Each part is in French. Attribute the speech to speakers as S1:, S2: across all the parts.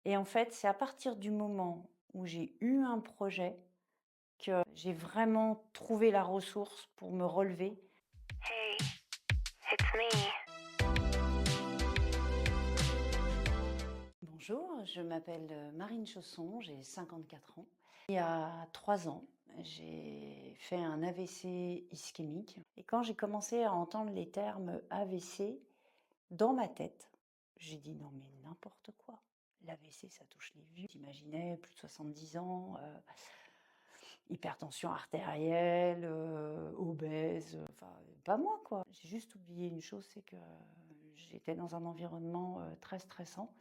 S1: Et en fait, c'est à partir du moment où j'ai eu un projet que j'ai vraiment trouvé la ressource pour me relever.
S2: Hey, it's me.
S1: Bonjour, je m'appelle Marine Chausson, j'ai 54 ans. Il y a 3 ans, j'ai fait un AVC ischémique. Et quand j'ai commencé à entendre les termes AVC, dans ma tête, j'ai dit: «Non mais n'importe quoi! L'AVC ça touche les vieux». J'imaginais plus de 70 ans, hypertension artérielle, obèse, enfin pas moi quoi. J'ai juste oublié une chose, c'est que j'étais dans un environnement, très stressant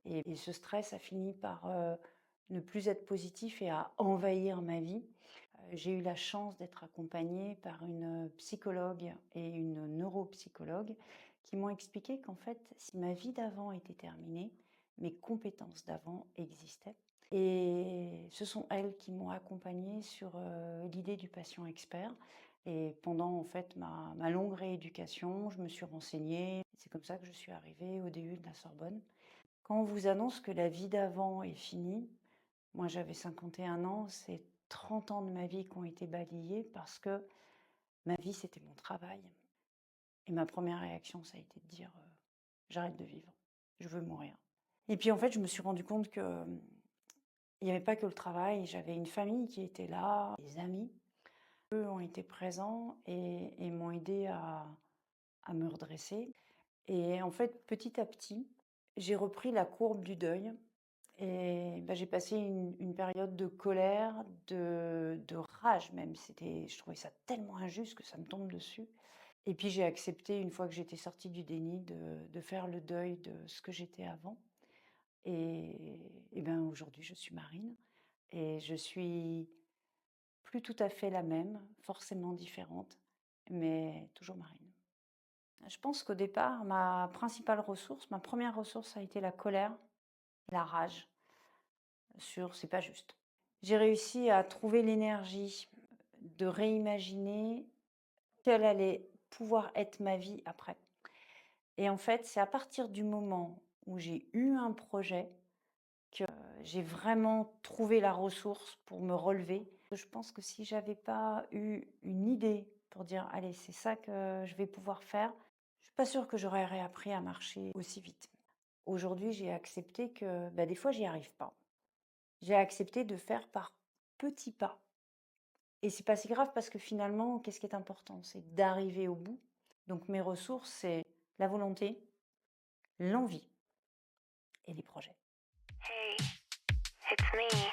S1: et ce stress a fini par, ne plus être positif et à envahir ma vie. J'ai eu la chance d'être accompagnée par une psychologue et une neuropsychologue qui m'ont expliqué qu'en fait, si ma vie d'avant était terminée, mes compétences d'avant existaient. Et ce sont elles qui m'ont accompagnée sur l'idée du patient expert. Et pendant en fait ma longue rééducation, je me suis renseignée. C'est comme ça que je suis arrivée au DU de la Sorbonne. Quand on vous annonce que la vie d'avant est finie, moi j'avais 51 ans, c'est 30 ans de ma vie qui ont été balayés parce que ma vie c'était mon travail. Et ma première réaction ça a été de dire j'arrête de vivre, je veux mourir. Et puis en fait je me suis rendu compte que il n'y avait pas que le travail, j'avais une famille qui était là, des amis. Eux ont été présents et m'ont aidé à me redresser. Et en fait, petit à petit, j'ai repris la courbe du deuil et bah, j'ai passé une période de colère, de rage même. Je trouvais ça tellement injuste que ça me tombe dessus. Et puis j'ai accepté, une fois que j'étais sortie du déni, de faire le deuil de ce que j'étais avant. Et ben aujourd'hui, je suis Marine et je suis plus tout à fait la même, forcément différente, mais toujours Marine. Je pense qu'au départ, ma principale ressource, ma première ressource a été la colère, la rage sur «c'est pas juste». J'ai réussi à trouver l'énergie de réimaginer quelle allait pouvoir être ma vie après. Et en fait, c'est à partir du moment où j'ai eu un projet que j'ai vraiment trouvé la ressource pour me relever. Je pense que si j'avais pas eu une idée pour dire: «Allez, c'est ça que je vais pouvoir faire», je suis pas sûre que j'aurais réappris à marcher aussi vite. Aujourd'hui, j'ai accepté que, bah, des fois, j'y arrive pas. J'ai accepté de faire par petits pas et c'est pas si grave parce que finalement, qu'est-ce qui est important? C'est d'arriver au bout. Donc mes ressources, c'est la volonté, l'envie et les projets.
S2: Hey, it's me.